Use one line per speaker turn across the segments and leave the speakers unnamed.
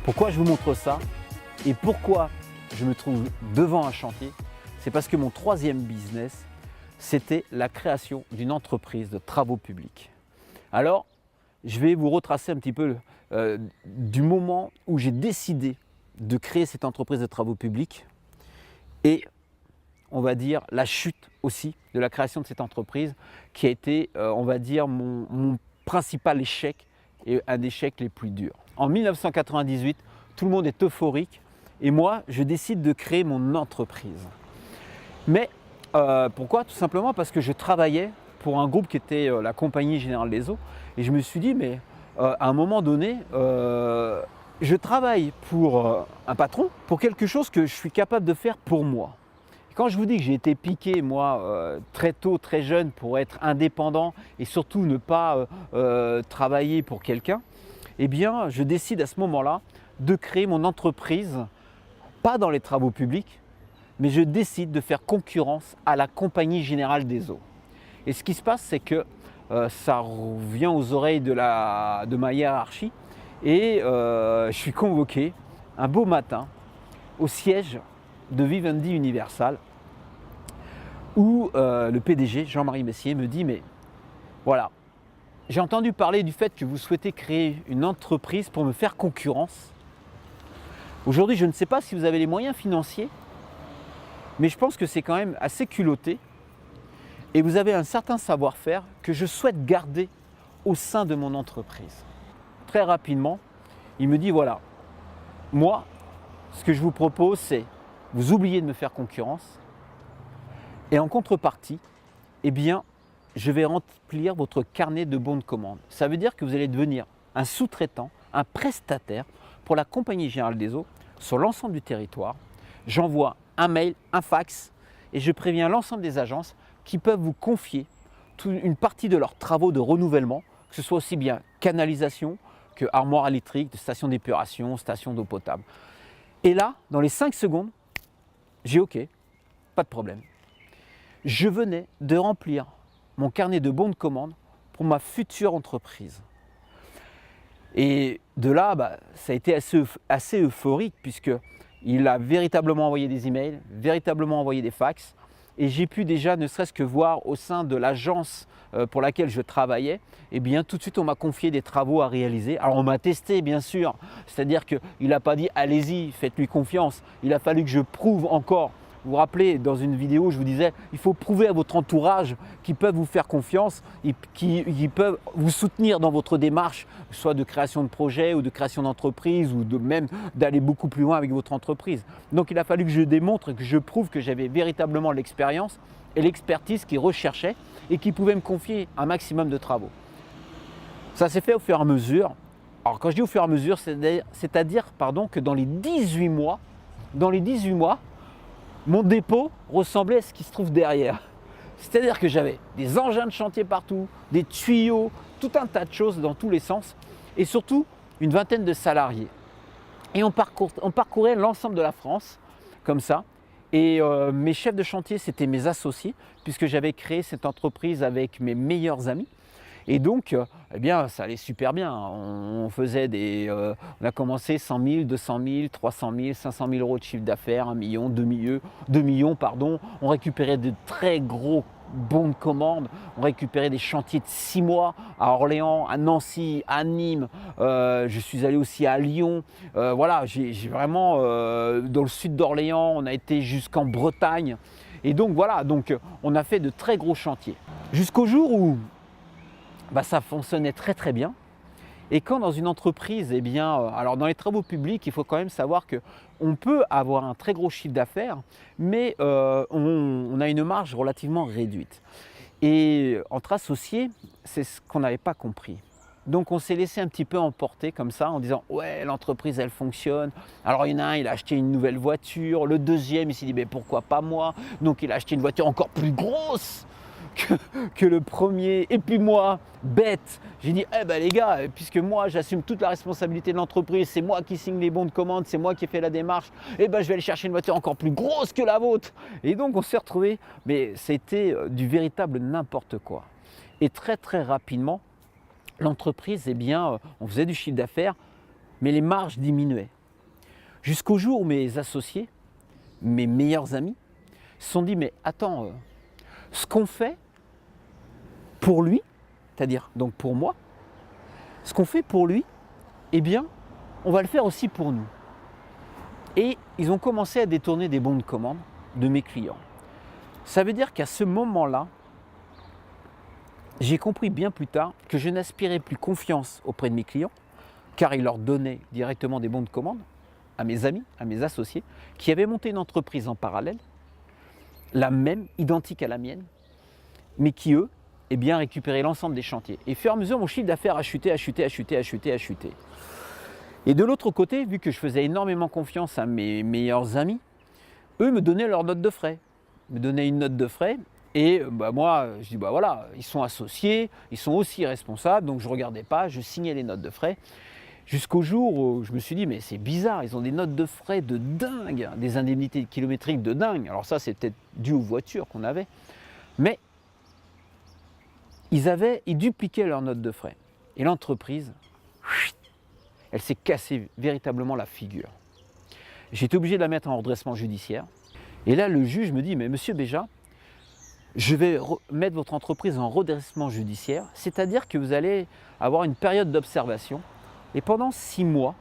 Pourquoi je vous montre ça et pourquoi je me trouve devant un chantier? C'est parce que mon troisième business, c'était la création d'une entreprise de travaux publics. Alors, je vais vous retracer un petit peu du moment où j'ai décidé de créer cette entreprise de travaux publics et on va dire la chute aussi de la création de cette entreprise qui a été, on va dire, mon principal échec et un des échecs les plus durs. En 1998, tout le monde est euphorique et moi, je décide de créer mon entreprise. Mais pourquoi? Tout simplement parce que je travaillais pour un groupe qui était la Compagnie Générale des Eaux et je me suis dit, mais à un moment donné, je travaille pour un patron, pour quelque chose que je suis capable de faire pour moi. Et quand je vous dis que j'ai été piqué, moi, très tôt, très jeune, pour être indépendant et surtout ne pas travailler pour quelqu'un, eh bien, je décide à ce moment-là de créer mon entreprise, pas dans les travaux publics, mais je décide de faire concurrence à la Compagnie Générale des Eaux. Et ce qui se passe, c'est que ça revient aux oreilles de ma hiérarchie et je suis convoqué un beau matin au siège de Vivendi Universal où le PDG, Jean-Marie Messier, me dit « Mais voilà, j'ai entendu parler du fait que vous souhaitez créer une entreprise pour me faire concurrence. Aujourd'hui, je ne sais pas si vous avez les moyens financiers, mais je pense que c'est quand même assez culotté et vous avez un certain savoir-faire que je souhaite garder au sein de mon entreprise. » Très rapidement, il me dit « Voilà, moi, ce que je vous propose, c'est vous oubliez de me faire concurrence et en contrepartie, eh bien, je vais remplir votre carnet de bons de commande. Ça veut dire que vous allez devenir un sous-traitant, un prestataire pour la Compagnie Générale des Eaux sur l'ensemble du territoire. J'envoie un mail, un fax et je préviens l'ensemble des agences qui peuvent vous confier une partie de leurs travaux de renouvellement, que ce soit aussi bien canalisation que armoire électrique, de station d'épuration, station d'eau potable. Et là, dans les 5 secondes, j'ai OK, pas de problème. Je venais de remplir mon carnet de bons de commande pour ma future entreprise. Et de là, ça a été assez euphorique puisqu'il a véritablement envoyé des emails, véritablement envoyé des fax. Et j'ai pu déjà, ne serait-ce que voir au sein de l'agence pour laquelle je travaillais, eh bien tout de suite on m'a confié des travaux à réaliser. Alors on m'a testé bien sûr, c'est-à-dire qu'il n'a pas dit allez-y, faites-lui confiance. Il a fallu que je prouve encore. Vous vous rappelez, dans une vidéo, je vous disais, il faut prouver à votre entourage qu'ils peuvent vous faire confiance, qu'ils peuvent vous soutenir dans votre démarche, soit de création de projet ou de création d'entreprise ou même d'aller beaucoup plus loin avec votre entreprise. Donc il a fallu que je démontre, que je prouve que j'avais véritablement l'expérience et l'expertise qu'ils recherchaient et qu'ils pouvaient me confier un maximum de travaux. Ça s'est fait au fur et à mesure. Alors quand je dis au fur et à mesure, c'est-à-dire que dans les 18 mois, mon dépôt ressemblait à ce qui se trouve derrière. C'est-à-dire que j'avais des engins de chantier partout, des tuyaux, tout un tas de choses dans tous les sens et surtout une vingtaine de salariés. Et on parcourait l'ensemble de la France comme ça. Et mes chefs de chantier, c'était mes associés puisque j'avais créé cette entreprise avec mes meilleurs amis. Et donc, eh bien, ça allait super bien. On a commencé 100 000, 200 000, 300 000, 500 000 euros de chiffre d'affaires, 1 million, 2 millions, pardon. On récupérait de très gros bons de commande. On récupérait des chantiers de 6 mois à Orléans, à Nancy, à Nîmes. Je suis allé aussi à Lyon. Voilà, j'ai vraiment, dans le sud d'Orléans, on a été jusqu'en Bretagne. Et donc, voilà, on a fait de très gros chantiers. Jusqu'au jour où ça fonctionnait très très bien. Et quand dans une entreprise, eh bien, alors dans les travaux publics, il faut quand même savoir qu'on peut avoir un très gros chiffre d'affaires, mais on a une marge relativement réduite. Et entre associés, c'est ce qu'on n'avait pas compris. Donc on s'est laissé un petit peu emporter comme ça en disant « ouais, l'entreprise elle fonctionne ». Alors il y en a un, il a acheté une nouvelle voiture, le deuxième il s'est dit « mais pourquoi pas moi ?» Donc il a acheté une voiture encore plus grosse que le premier. Et puis moi, bête, j'ai dit eh ben les gars, puisque moi j'assume toute la responsabilité de l'entreprise, c'est moi qui signe les bons de commande, c'est moi qui ai fait la démarche, eh ben je vais aller chercher une voiture encore plus grosse que la vôtre. Et donc on s'est retrouvés, mais c'était du véritable n'importe quoi. Et très très rapidement, l'entreprise, eh bien, on faisait du chiffre d'affaires, mais les marges diminuaient. Jusqu'au jour où mes associés, mes meilleurs amis, se sont dit, mais attends, ce qu'on fait pour lui, c'est-à-dire donc pour moi, ce qu'on fait pour lui, eh bien, on va le faire aussi pour nous. Et ils ont commencé à détourner des bons de commande de mes clients. Ça veut dire qu'à ce moment-là, j'ai compris bien plus tard que je n'aspirais plus confiance auprès de mes clients, car ils leur donnaient directement des bons de commande à mes amis, à mes associés, qui avaient monté une entreprise en parallèle, la même, identique à la mienne, mais qui, eux, eh bien, récupéraient l'ensemble des chantiers. Et au fur et à mesure, mon chiffre d'affaires a chuté. Et de l'autre côté, vu que je faisais énormément confiance à mes meilleurs amis, eux me donnaient leur note de frais. Ils me donnaient une note de frais et moi, je dis voilà, ils sont associés, ils sont aussi responsables, donc je ne regardais pas, je signais les notes de frais. Jusqu'au jour où je me suis dit, mais c'est bizarre, ils ont des notes de frais de dingue, des indemnités kilométriques de dingue. Alors ça, c'est peut-être dû aux voitures qu'on avait. Mais ils dupliquaient leurs notes de frais. Et l'entreprise, elle s'est cassée véritablement la figure. J'ai été obligé de la mettre en redressement judiciaire. Et là, le juge me dit, mais monsieur Béja, je vais mettre votre entreprise en redressement judiciaire, c'est-à-dire que vous allez avoir une période d'observation. Et pendant 6 mois,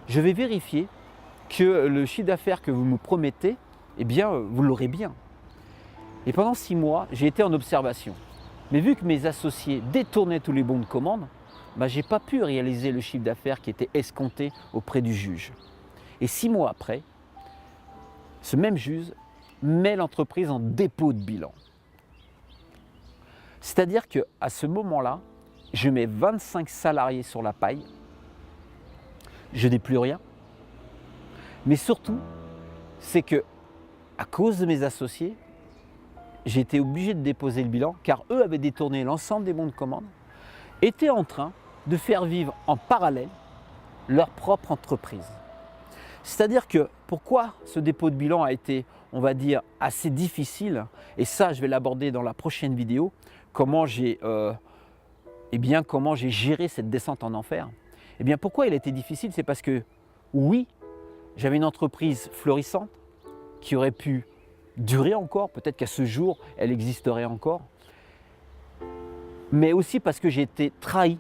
je vais vérifier que le chiffre d'affaires que vous me promettez, eh bien, vous l'aurez bien. Et pendant 6 mois, j'ai été en observation. Mais vu que mes associés détournaient tous les bons de commande, je n'ai pas pu réaliser le chiffre d'affaires qui était escompté auprès du juge. Et 6 mois après, ce même juge met l'entreprise en dépôt de bilan. C'est-à-dire qu'à ce moment-là, je mets 25 salariés sur la paille, je n'ai plus rien. Mais surtout, c'est que à cause de mes associés, j'ai été obligé de déposer le bilan car eux avaient détourné l'ensemble des bons de commande, étaient en train de faire vivre en parallèle leur propre entreprise. C'est-à-dire que pourquoi ce dépôt de bilan a été, on va dire, assez difficile, et ça je vais l'aborder dans la prochaine vidéo, comment j'ai géré cette descente en enfer. Eh bien pourquoi il a été difficile, c'est parce que oui, j'avais une entreprise florissante qui aurait pu durer encore, peut-être qu'à ce jour elle existerait encore, mais aussi parce que j'ai été trahi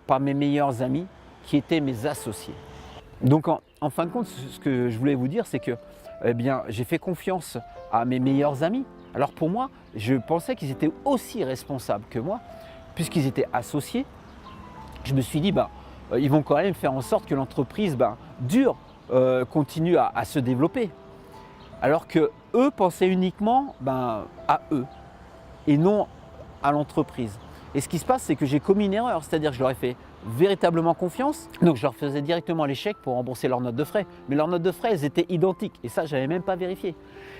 par mes meilleurs amis qui étaient mes associés. Donc en fin de compte, ce que je voulais vous dire, c'est que j'ai fait confiance à mes meilleurs amis. Alors pour moi, je pensais qu'ils étaient aussi responsables que moi, puisqu'ils étaient associés. Je me suis dit, ils vont quand même faire en sorte que l'entreprise dure, continue à se développer. Alors que eux pensaient uniquement à eux et non à l'entreprise. Et ce qui se passe, c'est que j'ai commis une erreur, c'est-à-dire que je leur ai fait véritablement confiance, donc je leur faisais directement l'échec pour rembourser leurs notes de frais. Mais leurs notes de frais, elles étaient identiques et ça, je n'avais même pas vérifié.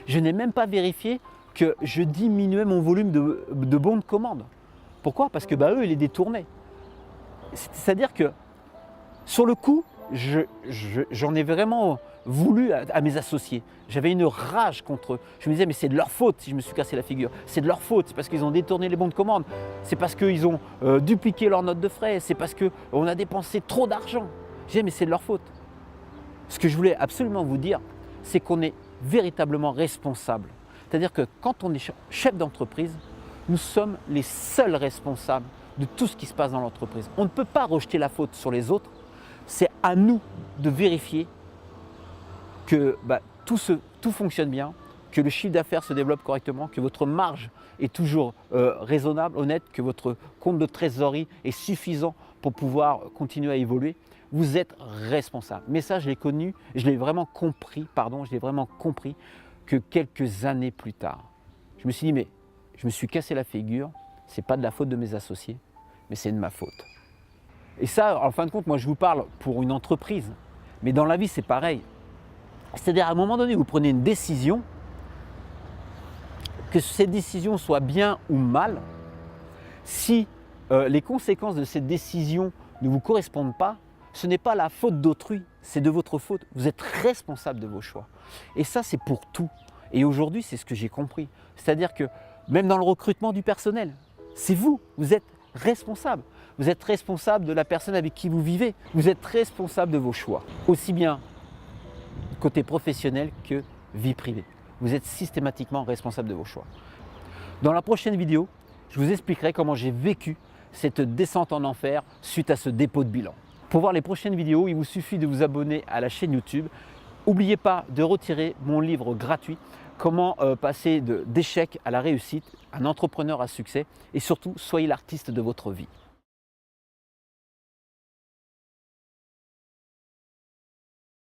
Je n'ai même pas vérifié que je diminuais mon volume de bons de commande. Pourquoi? Parce que eux, ils les détournaient. C'est-à-dire que sur le coup, j'en ai vraiment voulu à mes associés. J'avais une rage contre eux. Je me disais, mais c'est de leur faute si je me suis cassé la figure. C'est de leur faute, c'est parce qu'ils ont détourné les bons de commande. C'est parce qu'ils ont dupliqué leurs notes de frais. C'est parce qu'on a dépensé trop d'argent. Je disais, mais c'est de leur faute. Ce que je voulais absolument vous dire, c'est qu'on est véritablement responsable. C'est-à-dire que quand on est chef d'entreprise, nous sommes les seuls responsables de tout ce qui se passe dans l'entreprise. On ne peut pas rejeter la faute sur les autres. C'est à nous de vérifier que tout fonctionne bien, que le chiffre d'affaires se développe correctement, que votre marge est toujours raisonnable, honnête, que votre compte de trésorerie est suffisant pour pouvoir continuer à évoluer. Vous êtes responsable. Mais ça, je l'ai vraiment compris que quelques années plus tard. Je me suis dit, mais je me suis cassé la figure, ce n'est pas de la faute de mes associés, mais c'est de ma faute. Et ça, en fin de compte, moi je vous parle pour une entreprise, mais dans la vie c'est pareil. C'est-à-dire à un moment donné, vous prenez une décision, que cette décision soit bien ou mal, si les conséquences de cette décision ne vous correspondent pas, ce n'est pas la faute d'autrui, c'est de votre faute. Vous êtes responsable de vos choix. Et ça, c'est pour tout. Et aujourd'hui, c'est ce que j'ai compris. C'est-à-dire que même dans le recrutement du personnel, c'est vous êtes responsable. Vous êtes responsable de la personne avec qui vous vivez. Vous êtes responsable de vos choix, aussi bien côté professionnel que vie privée. Vous êtes systématiquement responsable de vos choix. Dans la prochaine vidéo, je vous expliquerai comment j'ai vécu cette descente en enfer suite à ce dépôt de bilan. Pour voir les prochaines vidéos, il vous suffit de vous abonner à la chaîne YouTube. N'oubliez pas de retirer mon livre gratuit « Comment passer d'échec à la réussite, un entrepreneur à succès » et surtout, soyez l'artiste de votre vie.